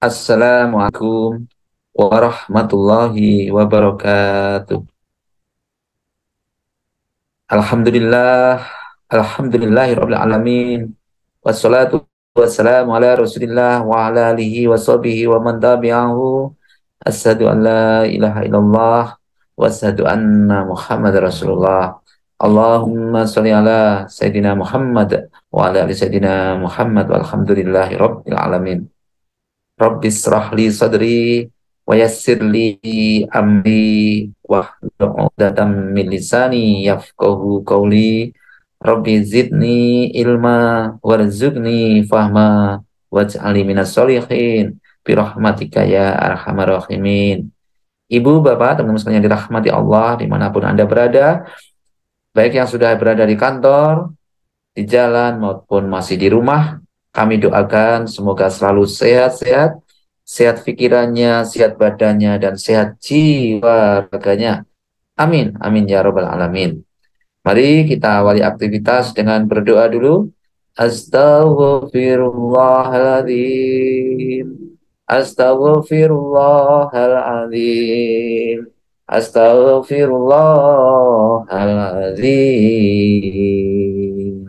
Assalamualaikum warahmatullahi wabarakatuh. Alhamdulillah, alhamdulillahirabbil alamin. Wassalatu wassalamu ala Rasulillah wa ala alihi wa sahbihi wa man tabi'ahu. Asyhadu an la ilaha illallah wa asyhadu anna Muhammadar Rasulullah. Allahumma shalli ala Sayyidina Muhammad wa ala ali Sayyidina Muhammad walhamdulillahi rabbil alamin. Rabbi israh li sadri wa yassir li amri wahlul 'uqdatam min lisani yafqahu qawli. Rabbi zidni ilma warzuqni fahma waj'alni minas sholihin bi rahmatika ya arhamar rahimin. Ibu, bapak, teman-teman sekalian yang dirahmati Allah dimanapun Anda berada, baik yang sudah berada di kantor, di jalan maupun masih di rumah, kami doakan semoga selalu sehat-sehat, sehat pikirannya, sehat badannya, dan sehat jiwa raganya. Amin, amin ya robbal alamin. Mari kita awali aktivitas dengan berdoa dulu. Astaghfirullahaladzim. Astaghfirullahaladzim. Astaghfirullahaladzim.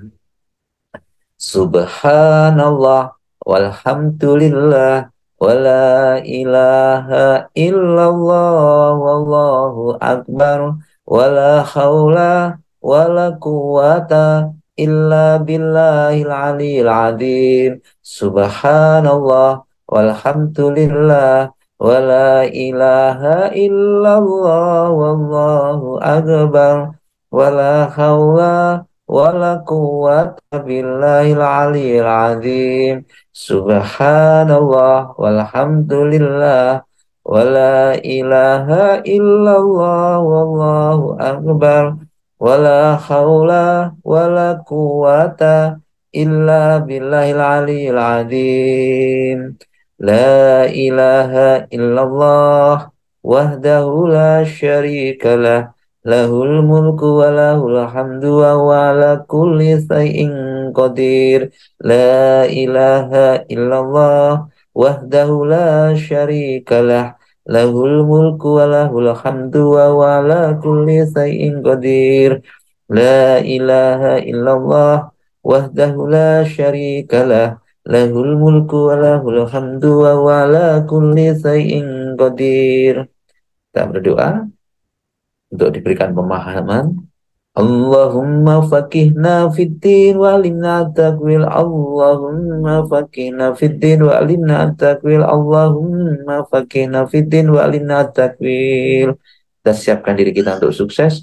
Subhanallah walhamdulillah wala ilaha illallah wallahu akbar wala haula wala quwata illa billahil aliyil azim. Subhanallah walhamdulillah wala ilaha illallah wallahu akbar wala haula wala quwwata billahil aliyil azim. Subhanallah walhamdulillah wala ilaha illallah wallahu akbar wala haula wala quwwata illa billahil aliyil azim. La ilaha illallah wahdahu la syarika lah, lahul mulku wa lahul hamdu wa huwa ala kulli syai'in qadir. La ilaha illallah wahdahu la syarika lah, lahul mulku wa lahul hamdu wa huwa ala kulli syai'in qadir. La ilaha illallah wahdahu la syarika lah, lahul mulku wa lahul hamdu wa huwa ala kulli syai'in qadir. Kita berdoa untuk diberikan pemahaman. Allahumma faqihna fiddin wa alimna takwil. Allahumma faqihna fiddin wa alimna takwil. Allahumma faqihna fiddin wa alimna takwil. Kita siapkan diri kita untuk sukses.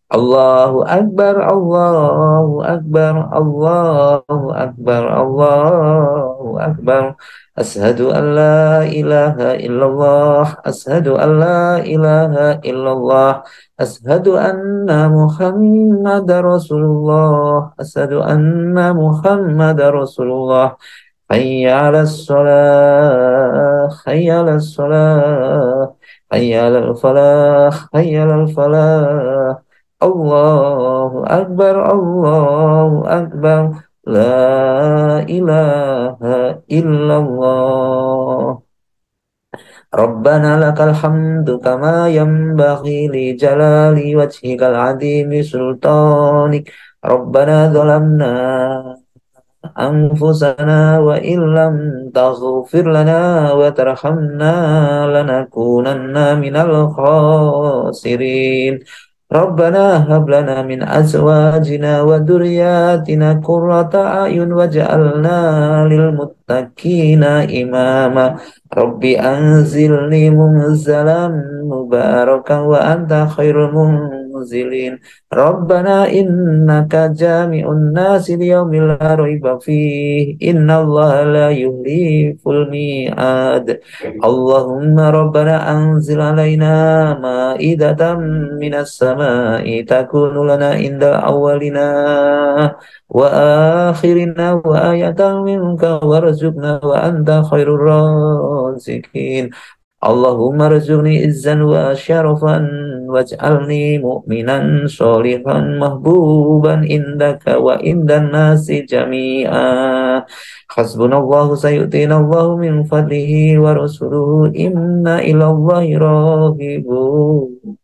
Allahu Akbar, Allahu Akbar, Allahu Akbar, Allahu Akbar. Ashadu an la ilaha illallah, ashadu an la ilaha illallah, ashadu anna Muhammadar Rasulullah, ashadu anna Muhammadar Rasulullah. Hayya 'alas shalah, hayya 'alas shalah, hayya 'alal falah, hayya 'alal falah. Allahu Akbar, Allahu Akbar, la ilaha illallah. Rabbana lakal hamdu kama yanbaghi li jalali wajhikal azimi sultanik. Rabbana zalamna anfusana wa illam taghfir lana wa tarhamna lanakunanna minal khasirin. Rabbana hab lana min azwajina wa dzurriyyatina qurrata a'yun waj'alna lil muttaqina imama. Rabbi anzilni munzalan mubarakan wa anta khairul munzilin. Rabbana innaka jami'un nasi liyaumin la raiba fihi innallaha la yuhliful mi'ad. Allahumma rabbana anzil alaina ma'idatan minas sama'i takunu lana indal awwalina wa akhirina wa ayatan minka warzuqna wa anta khairur raziqin. Allahumma rzuqni izzan wa syarafan waj'alni mu'minan sholihan mahbuban indaka wa indan nasi jami'a. Hasbunallahu sayu'tina Allahu min fadlihi wa rasuluhu inna ilallahi raghibun.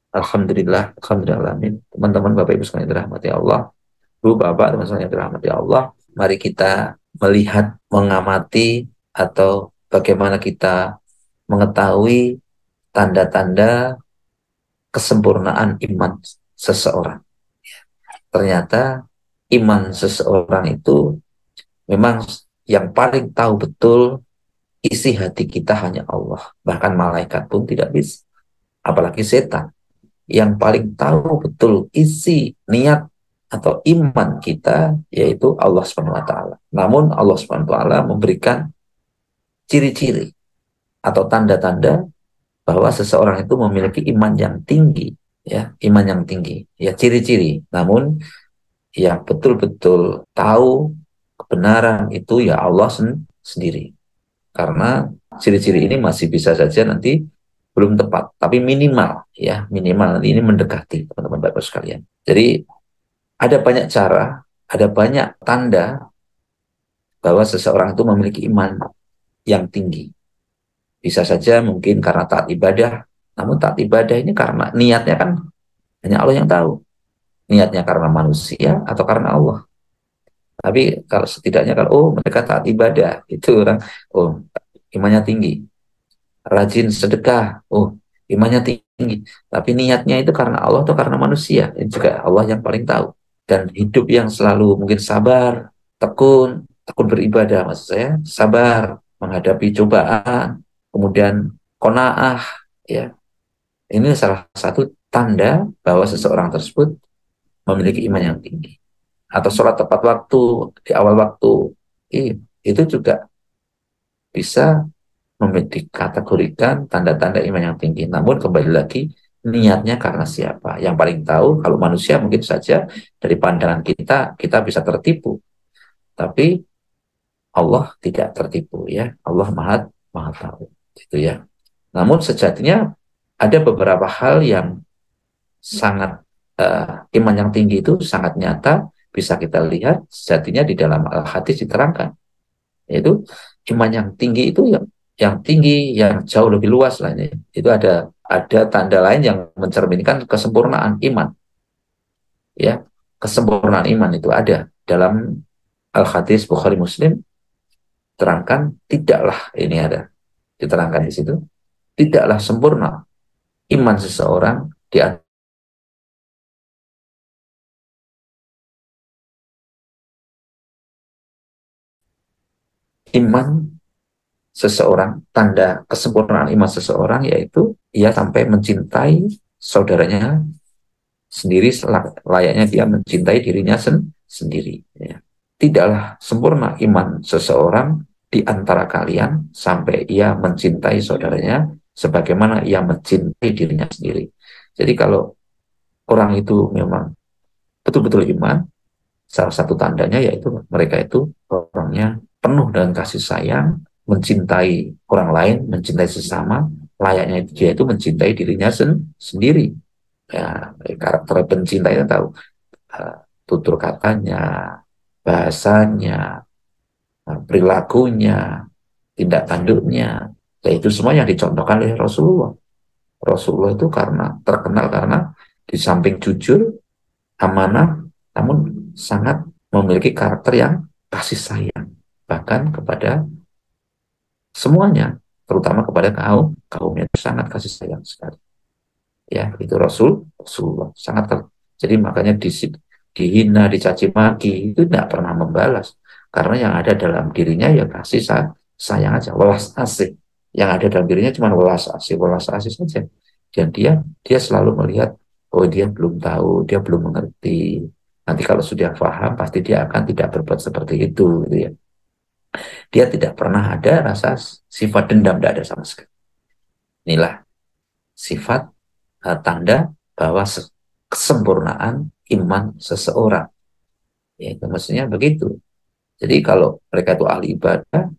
Alhamdulillah, alhamdulillah, amin. Teman-teman Bapak Ibu sekalian dirahmati Allah, Bu, Bapak, teman-teman yang dirahmati Allah, mari kita melihat, mengamati, atau bagaimana kita mengetahui tanda-tanda kesempurnaan iman seseorang. Ternyata iman seseorang itu memang yang paling tahu betul isi hati kita hanya Allah. Bahkan malaikat pun tidak bisa. Apalagi setan. Yang paling tahu betul isi niat atau iman kita yaitu Allah SWT. Namun Allah SWT memberikan ciri-ciri atau tanda-tanda bahwa seseorang itu memiliki iman yang tinggi, ya, iman yang tinggi, ya, ciri-ciri. Namun yang betul-betul tahu kebenaran itu ya Allah sendiri. Karena ciri-ciri ini masih bisa saja nanti belum tepat, tapi minimal, ya, minimal nanti ini mendekati, teman-teman Bapak sekalian. Jadi ada banyak cara, ada banyak tanda bahwa seseorang itu memiliki iman yang tinggi. Bisa saja mungkin karena taat ibadah, namun taat ibadah ini karena niatnya kan hanya Allah yang tahu. Niatnya karena manusia atau karena Allah. Tapi kalau setidaknya kalau mereka taat ibadah, itu orang imannya tinggi. Rajin sedekah, imannya tinggi. Tapi niatnya itu karena Allah atau karena manusia, ini juga Allah yang paling tahu. Dan hidup yang selalu mungkin sabar, tekun beribadah, maksud saya sabar menghadapi cobaan, kemudian qanaah, ya. Ini salah satu tanda bahwa seseorang tersebut memiliki iman yang tinggi. Atau sholat tepat waktu di awal waktu, itu juga bisa dikategorikan tanda-tanda iman yang tinggi. Namun kembali lagi niatnya karena siapa? Yang paling tahu kalau manusia mungkin saja dari pandangan kita bisa tertipu. Tapi Allah tidak tertipu, ya. Allah maha tahu, gitu ya. Namun sejatinya ada beberapa hal yang sangat iman yang tinggi itu sangat nyata bisa kita lihat sejatinya di dalam hadis diterangkan, yaitu iman yang tinggi itu yang tinggi yang jauh lebih luas lah ini. Itu ada tanda lain yang mencerminkan kesempurnaan iman, ya. Kesempurnaan iman itu ada dalam al-hadis Bukhari Muslim terangkan, tidaklah ini ada diterangkan di situ, tidaklah sempurna iman seseorang di iman seseorang, tanda kesempurnaan iman seseorang yaitu ia sampai mencintai saudaranya sendiri layaknya dia mencintai dirinya sendiri, ya. Tidaklah sempurna iman seseorang di antara kalian sampai ia mencintai saudaranya sebagaimana ia mencintai dirinya sendiri. Jadi kalau orang itu memang betul-betul iman, salah satu tandanya yaitu mereka itu orangnya penuh dengan kasih sayang, mencintai orang lain, mencintai sesama, layaknya dia itu mencintai dirinya sendiri. Ya, karakter pencinta itu tahu, tutur katanya, bahasanya, perilakunya, tindak tanduknya, ya itu semua yang dicontohkan oleh Rasulullah. Rasulullah itu karena terkenal karena di samping jujur, amanah, namun sangat memiliki karakter yang kasih sayang, bahkan kepada semuanya, terutama kepada kaumnya itu sangat kasih sayang sekali. Ya, itu Rasulullah sangat jadi makanya dihina, dicaci maki itu tidak pernah membalas, karena yang ada dalam dirinya ya kasih sayang aja, welas asih. Yang ada dalam dirinya cuma welas asih saja. Dan dia selalu melihat, dia belum tahu, dia belum mengerti. Nanti kalau sudah paham pasti dia akan tidak berbuat seperti itu, gitu ya. Dia tidak pernah ada rasa sifat dendam, tidak ada sama sekali. Inilah sifat tanda bahwa kesempurnaan iman seseorang. Ya, itu maksudnya begitu. Jadi kalau mereka itu ahli ibadah,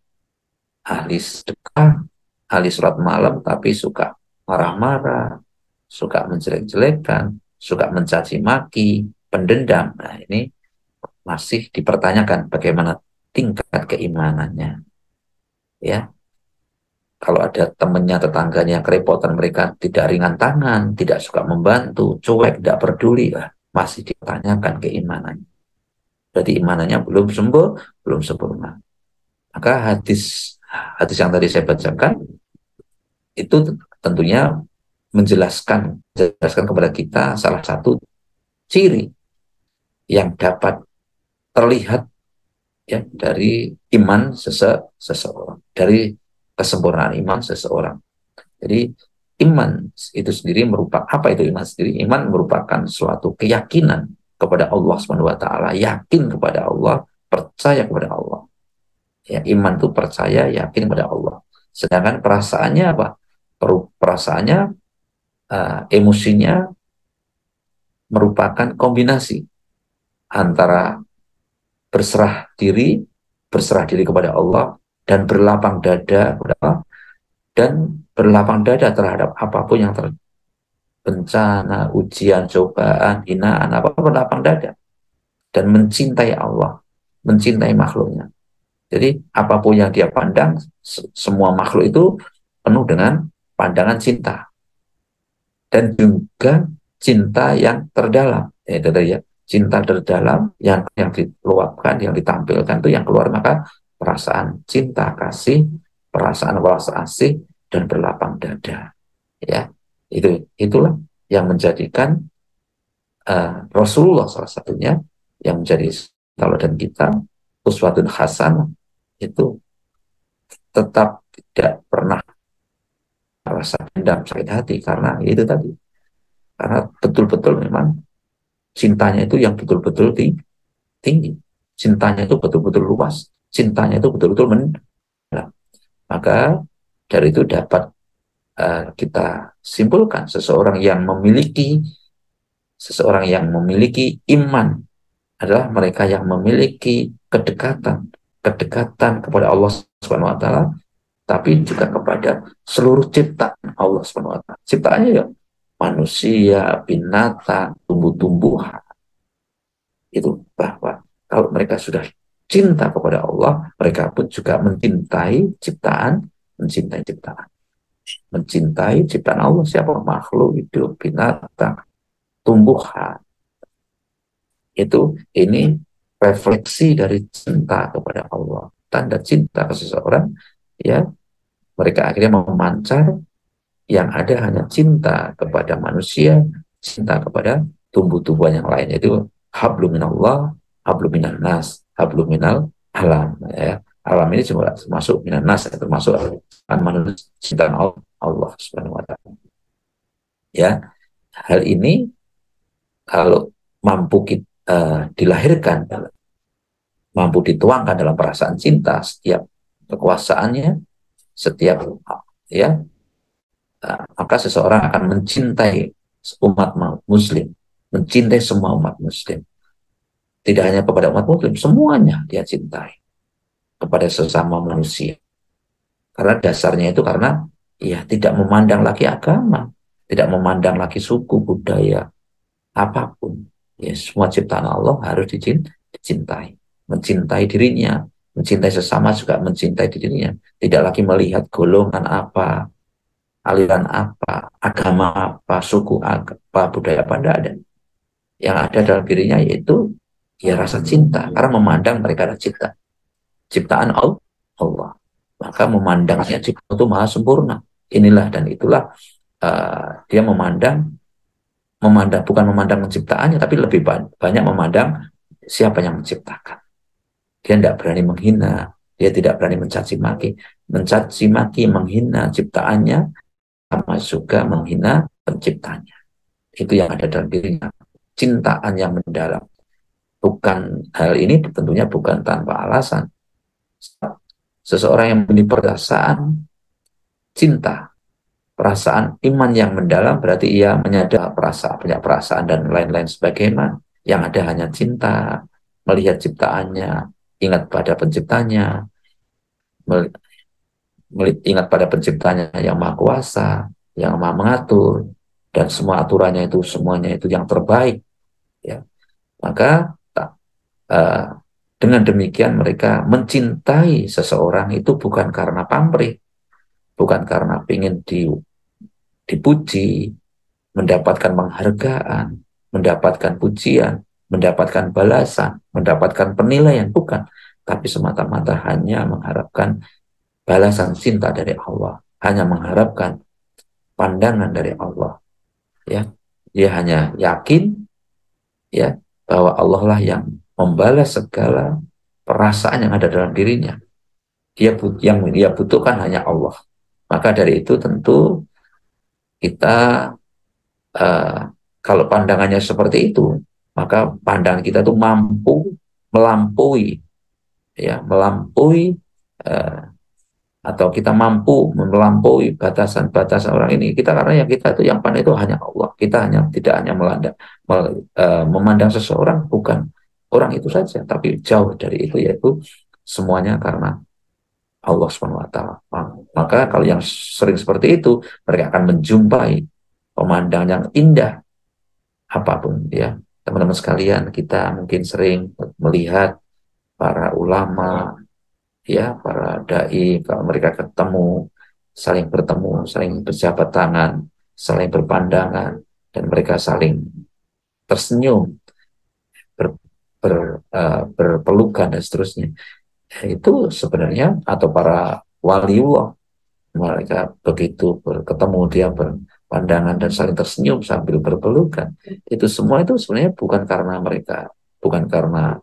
ahli sedekah, ahli sholat malam, tapi suka marah-marah, suka menjelek-jelekan, suka mencaci maki, pendendam. Nah, ini masih dipertanyakan bagaimana tingkat keimanannya. Ya, kalau ada temannya, tetangganya kerepotan, mereka tidak ringan tangan, tidak suka membantu, cuek, tidak peduli, masih dipertanyakan keimanannya. Berarti imanannya belum sembuh, belum sempurna. Maka hadis hadis yang tadi saya bacakan itu tentunya menjelaskan kepada kita salah satu ciri yang dapat terlihat ya dari iman seseorang, dari kesempurnaan iman seseorang. Jadi iman itu sendiri merupakan apa itu iman sendiri? Iman merupakan suatu keyakinan kepada Allah Subhanahu wa taala, yakin kepada Allah, percaya kepada Allah. Ya, iman itu percaya, yakin kepada Allah. Sedangkan perasaannya apa? Perasaannya, emosinya merupakan kombinasi antara berserah diri kepada Allah dan berlapang dada kepada Allah, dan berlapang dada terhadap apapun yang bencana, ujian, cobaan, hinaan, apa berlapang dada dan mencintai Allah, mencintai makhluknya. Jadi apapun yang dia pandang, semua makhluk itu penuh dengan pandangan cinta dan juga cinta yang terdalam. Ya, cinta terdalam yang diluapkan, yang ditampilkan itu yang keluar, maka perasaan cinta, kasih, perasaan welas asih dan berlapang dada. Ya, itulah yang menjadikan Rasulullah salah satunya yang menjadi tauladan kita, uswatun hasanah, itu tetap tidak pernah rasa dendam, sakit hati, karena itu tadi, karena betul-betul memang cintanya itu yang betul-betul tinggi, cintanya itu betul-betul luas, cintanya itu betul-betul mendalam. Maka dari itu dapat kita simpulkan seseorang yang memiliki iman adalah mereka yang memiliki kedekatan kepada Allah Subhanahu wa taala, tapi juga kepada seluruh ciptaan Allah Subhanahu wa taala. Ciptaannya ya manusia, binatang, tumbuh-tumbuhan. Itu bahwa kalau mereka sudah cinta kepada Allah, mereka pun juga mencintai ciptaan Allah, siapa makhluk hidup, binatang, tumbuhan. Ini refleksi dari cinta kepada Allah. Tanda cinta ke seseorang, ya, mereka akhirnya memancar, yang ada hanya cinta kepada manusia, cinta kepada tumbuh-tumbuhan yang lain, yaitu hablum minallah, hablum minan nas, hablum minal alam. Ya. Alam ini juga termasuk minan nas, termasuk manusia, cinta Allah Subhanahu wa taala. Ya, hal ini kalau mampu kita dilahirkan, mampu dituangkan dalam perasaan cinta, setiap kekuasaannya, setiap ya, maka seseorang akan mencintai umat muslim, mencintai semua umat muslim. Tidak hanya kepada umat muslim, semuanya dia cintai, kepada sesama manusia. Karena dasarnya itu karena ya tidak memandang lagi agama, tidak memandang lagi suku, budaya, apapun. Ya, semua ciptaan Allah harus dicintai. Mencintai dirinya, mencintai sesama juga mencintai dirinya. Tidak lagi melihat golongan apa, aliran apa, agama apa, suku apa, budaya apa, tidak ada. Yang ada dalam dirinya yaitu ya rasa cinta, karena memandang mereka adalah ciptaan Allah. Maka memandangnya ciptaan itu maha sempurna. Inilah dan itulah, dia memandang bukan memandang penciptaannya, tapi lebih banyak memandang siapa yang menciptakan. Dia tidak berani menghina, dia tidak berani mencaci maki, menghina ciptaannya, sama juga menghina penciptanya. Itu yang ada dalam dirinya, cintaan yang mendalam. Bukan hal ini tentunya bukan tanpa alasan. Seseorang yang memiliki perasaan cinta, perasaan iman yang mendalam, berarti ia menyadari punya perasaan dan lain-lain sebagainya. Yang ada hanya cinta, melihat ciptaannya, ingat pada penciptanya, ingat pada penciptanya yang maha kuasa, yang maha mengatur, dan semua aturannya itu semuanya itu yang terbaik, ya. Maka eh, dengan demikian mereka mencintai seseorang itu bukan karena pamrih, bukan karena ingin dipuji, mendapatkan penghargaan, mendapatkan pujian, mendapatkan balasan, mendapatkan penilaian, bukan. Tapi semata-mata hanya mengharapkan balasan cinta dari Allah, hanya mengharapkan pandangan dari Allah. Ya, dia hanya yakin, ya, bahwa Allah lah yang membalas segala perasaan yang ada dalam dirinya. Yang dia butuhkan hanya Allah. Maka dari itu tentu kita, eh, kalau pandangannya seperti itu, maka pandangan kita itu mampu melampaui, ya, melampaui, eh, atau kita mampu melampaui batasan-batasan orang ini. Kita, karena yang kita itu yang pandai itu hanya Allah. Kita hanya tidak hanya memandang seseorang bukan orang itu saja, tapi jauh dari itu, yaitu semuanya karena Allah Subhanahu wa taala. Maka kalau yang sering seperti itu, mereka akan menjumpai pemandangan yang indah apapun, ya. Teman-teman sekalian, kita mungkin sering melihat para ulama, ya, para dai, kalau mereka bertemu, saling berjabat tangan, saling berpandangan, dan mereka saling tersenyum, ber, berpelukan dan seterusnya. Itu sebenarnya, atau para waliullah, mereka begitu bertemu, dia berpandangan dan saling tersenyum sambil berpelukan. Itu semua itu sebenarnya bukan karena mereka, bukan karena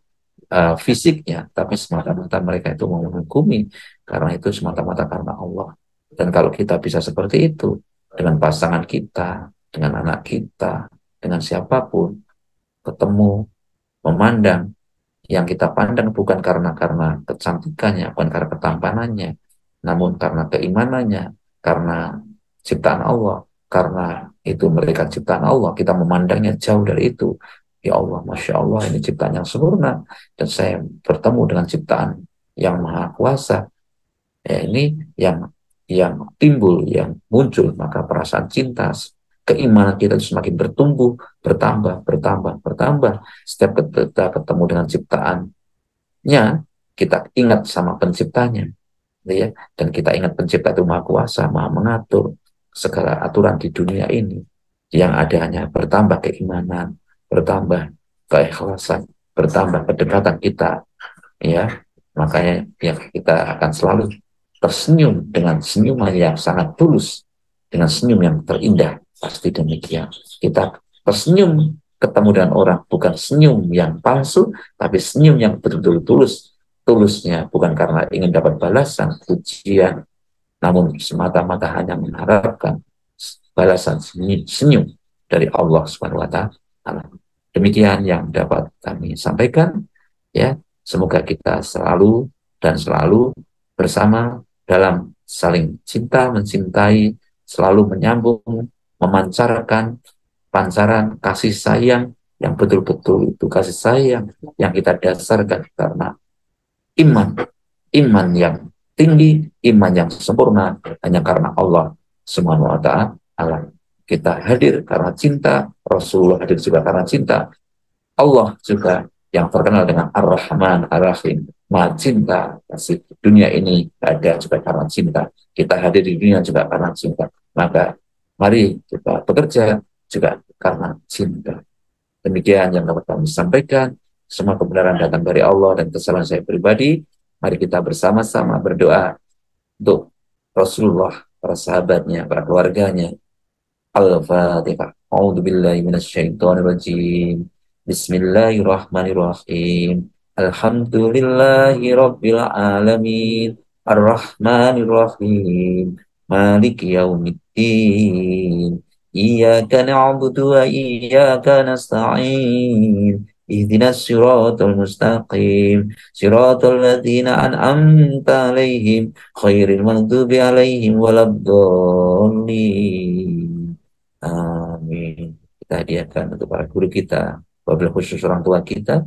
fisiknya, tapi semata-mata mereka itu menghukumi karena itu semata-mata karena Allah. Dan kalau kita bisa seperti itu dengan pasangan kita, dengan anak kita, dengan siapapun, ketemu, memandang, yang kita pandang bukan karena kecantikannya, bukan karena ketampanannya, namun karena keimanannya, karena ciptaan Allah, karena itu mereka ciptaan Allah, kita memandangnya jauh dari itu. Ya Allah, Masya Allah, ini ciptaan yang sempurna, dan saya bertemu dengan ciptaan yang maha kuasa. Ya, ini yang timbul, yang muncul, maka perasaan cinta, keimanan kita itu semakin bertumbuh, bertambah, bertambah, bertambah. Setiap kita ketemu dengan ciptaannya, kita ingat sama penciptanya, ya, dan kita ingat pencipta itu maha kuasa, maha mengatur segala aturan di dunia ini. Yang ada hanya bertambah keimanan, bertambah keikhlasan, bertambah kedekatan kita, ya. Makanya ya, kita akan selalu tersenyum dengan senyuman yang sangat tulus, dengan senyum yang terindah. Pasti demikian, kita tersenyum ketemu dengan orang, bukan senyum yang palsu, tapi senyum yang betul-betul tulus. Tulusnya bukan karena ingin dapat balasan pujian, namun semata-mata hanya mengharapkan balasan senyum dari Allah Subhanahu wa taala. Demikian yang dapat kami sampaikan, ya. Semoga kita selalu dan selalu bersama dalam saling cinta mencintai, selalu menyambung, memancarkan pancaran kasih sayang yang betul-betul itu kasih sayang yang kita dasarkan karena iman, iman yang tinggi, iman yang sempurna hanya karena Allah Subhanahu wa taala. Kita hadir karena cinta, Rasulullah hadir juga karena cinta, Allah juga yang terkenal dengan Ar-Rahman Ar-Rahim, Maha Cinta. Kasih dunia ini ada juga karena cinta. Kita hadir di dunia juga karena cinta. Maka mari kita bekerja juga karena cinta. Demikian yang dapat kami sampaikan. Semua kebenaran datang dari Allah dan kesalahan saya pribadi. Mari kita bersama-sama berdoa untuk Rasulullah, para sahabatnya, para keluarganya. Al-Fatihah. A'udzu billahi minasyaitonir rajim. Bismillahirrahmanirrahim. Alhamdulillahi rabbil alamin. Ar-Rahmanir Rahim. Maliki yaumiddin. Iyyaka na'budu wa iyyaka nasta'in. Ihdinas siratal mustaqim. Siratal ladzina an'amta 'alaihim khairil maghdubi 'alaihim waladdallin. Amin. Kita hadiahkan untuk para guru kita, wabil khusus orang tua kita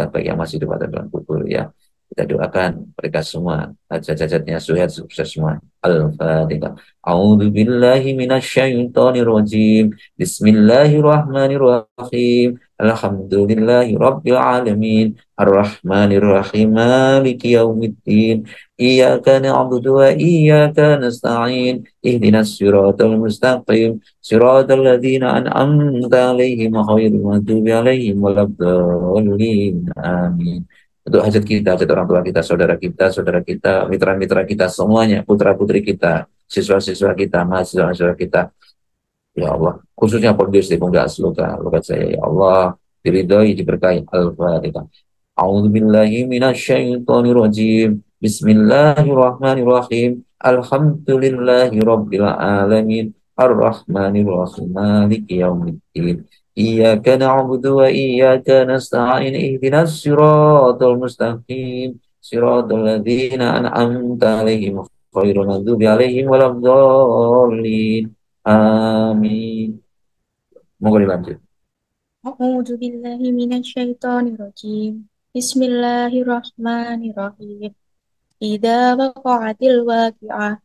baik yang masih hidup atau dalam kubur, ya. Kita doakan mereka semua, hajat-hajatnya sukses semua. Al-Fatihah. A'udzu billahi minasyaitonir rajim. Bismillahirrahmanirrahim. Alhamdulillahi rabbil alamin. Ar-Rahmanir Rahim. Maliki yaumiddin. Iyyaka na'budu wa iyyaka nasta'in. Ihdinas siratal mustaqim. Siratal ladzina an'amta 'alaihim ghairil maghdubi 'alaihim waladdallin. Amin. Untuk hajat kita, hajat orang tua kita, saudara kita, mitra-mitra kita, semuanya, putra-putri kita, siswa-siswa kita, mahasiswa-mahasiswa kita. Ya Allah, khususnya Pondius di Pondok Asluka, lukat saya, ya Allah, diridhoi, diberkahi. Al-Fatihah. A'udzu billahi minasyaitonir rajim. Bismillahirrahmanirrahim. Alhamdulillahi rabbil alamin. Ar-Rahmanir Rahim. Maliki yaumiddin. Iyyaka na'budu wa iyyaka nasta'in. Ihdinas siratal mustaqim. Siratal ladzina an'amta 'alaihim ghairil maghdubi 'alaihim waladdallin. Amin. Monggo dilanjut. A'udzu billahi minasyaitonir rajim. Bismillahirrahmanirrahim. Idza waqa'atil waqi'ah,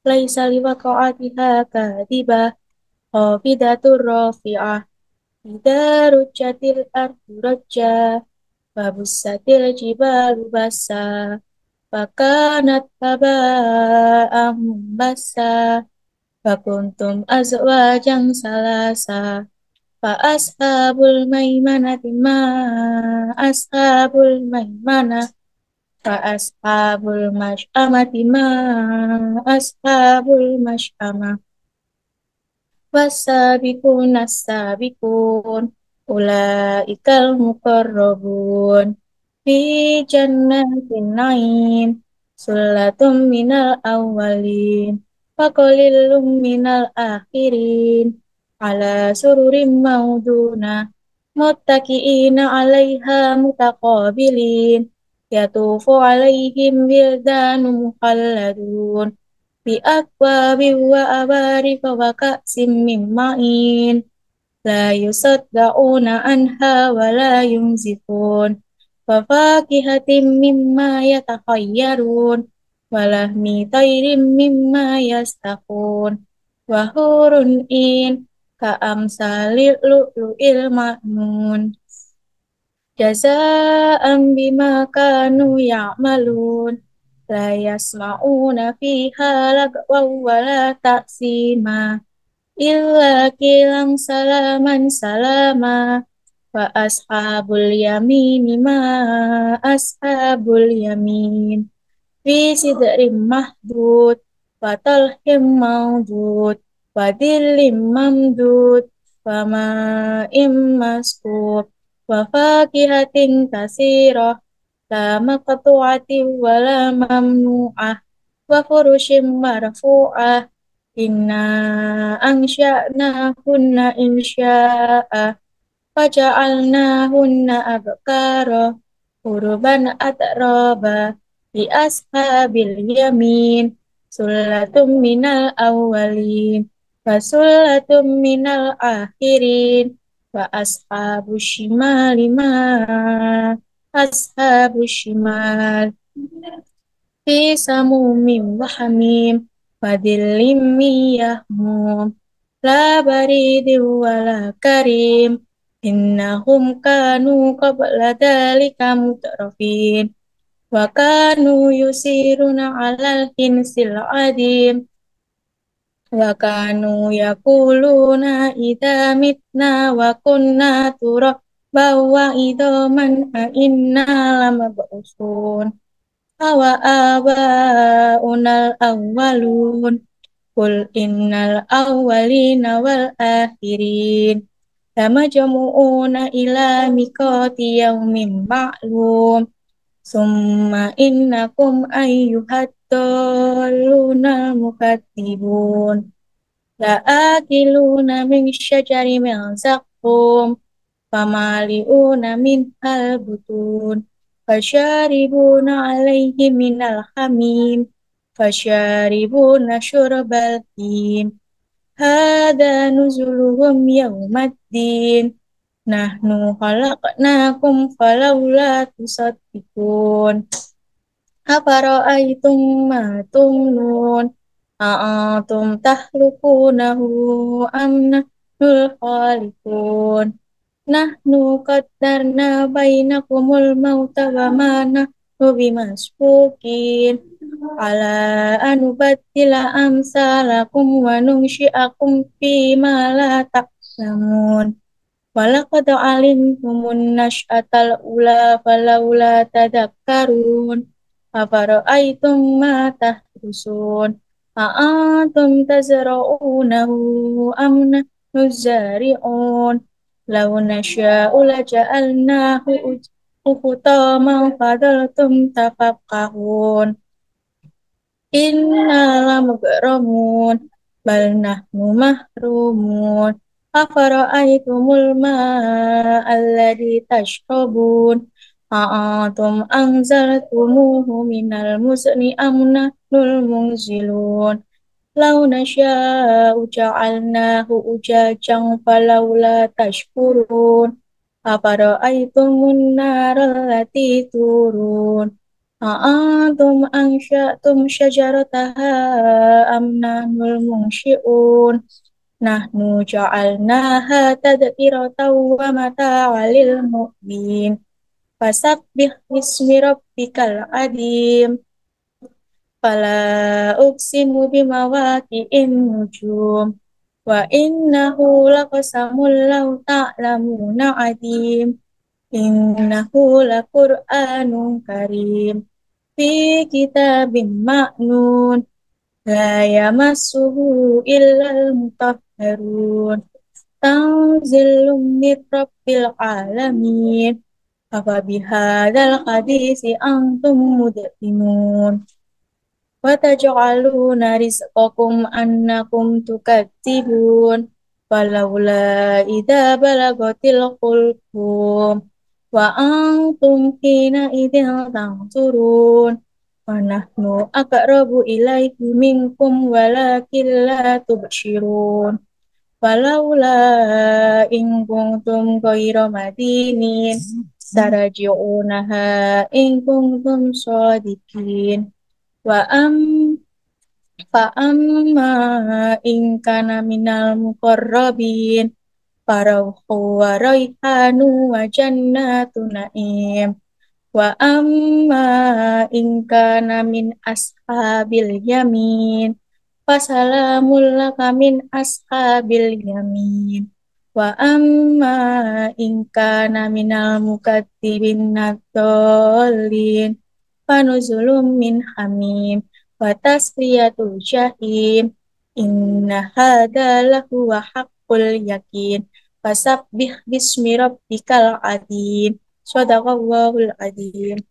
laisa liwaqa'atiha kadhibah, khafidatur rafi'ah. Idza rujjatil ardu rajja, wa bussatil jibalu bassa, wa kanat haba'an bassa, wa kuntum azwajan salasa. Fa ashabul maimanati ma ashabul maimanah. Fa ashabul masy'amati ma ashabul masy'amah. Wasabiqun as-sabiqun ulaikal muqarrabun fi jannatin na'im sulatum minal awwalin faqalilum minal akhirin ala sururim mauduna muttaqiina 'alaiha mutaqabilin yatufu 'alaihim wildanu mukhalladun bi akwabi wa abarika wa ka'sim min ma'in la yusaddauna anha wa la yunzifun wa fakihatin mimma yatakhayyarun wa lahmi tayrin mimma yastaqun wa hurun in ka amsalil lu'lu'il ma'nun jaza'an bima kanu ya'malun la yasma'una fiha lagwan wa la ta'sima illa kilang salaman salama wa ashabul yamini ma ashabul yamin fi sidrin mahdud wa talhim mawdud wa dhillim mamdud wa ma'im maskub wa fakihatin kasirah la maqtu'atin wa la mamnu'ah wa furushim marfu'ah inna ansha'nahunna insya'a faja'alnahunna abkara urban atraba li ashabil yamin sulatum minal awwalin wa sulatum minal akhirin wa ashabu shimali ma ashabu shimal fi samumim wa hamim wa dhillim min yahmum la baridin wa la karim innahum kanu qabla dhalika mutrafin wa kanu yusiruna alal hinsil adim wa kanu yakuluna idza mitna wa kunna turaba idoman a inna lamab'usun awa abaunal awwalun qul innal awwalina wal akhirin lamajmu'una ila miqati yaumin ma'lum summa innakum ayyuhat dallunal mukatsibun la akiluna min syajari min zaqqum famali'una min butun fasyaribuna alaihi minal hamim fasyaribuna syurbal him hada nuzuluhum yaumaddin nahnu khalaqnakum falawla tusaddiqun Afara'aytum ma tumnun a'antum tahlukunahu am nahnul khaliqun nahnu qaddarna bainakumul mauta wa ma nahnu bimasbuqin ala anubaddila amsalakum wa nunsyi'akum fi ma la ta'lamun walaqad alimtumun nash'atal ula falawla tadakkarun afara'aytum ma tahrusun a'antum tazra'unahu am nahnu zari'un law nasha'u laja'alnahu hutaman fadaltum tafaqqahun inna lamughramun bal nahnu mahrumun afara'aytumul ma'a alladhi tashrabun a'antum anzaltumuhu minal muzni am nahnul munzilun law nasha'u ja'alnahu ujajan falawla tashkurun afara'aytumun naral lati turun a'antum ansha'tum syajarataha am nahnul munsyi'un nahnu ja'alnaha tadhkiratan wa mata'al lil muqwin fasabbih bismi rabbikal adzim fala uqsimu bimawaqi'in nujum wa innahu laqasamul law ta'lamuna adzim innahu laqur'anun karim fi kitabim maknun la yamassuhu illal mutahharun tanzilum mir rabbil alamin afa bihadzal hadisi antum mudhinun wa taj'aluna rizqakum annakum tukadzibun falawla idza balagatil qulqum wa antum hina idzin tanzurun wa nahnu aqrabu ilaihi minkum walakin la tubshirun falawla in kuntum ghayra madinin taraji'unaha in kuntum shadiqin wa fa amma in kana minal muqarrabin farauhu wa raihanu wa jannatu na'im wa amma in kana min ashabil yamin fasalamul laka min ashabil yamin wa amma in kana minal mukatsibin nadallin fanuzulum min hamim wa tasliyatul jahim inna hadza lahu wa haqqul yakin fasabbih bismi rabbikal adzim sadaqallahul adzim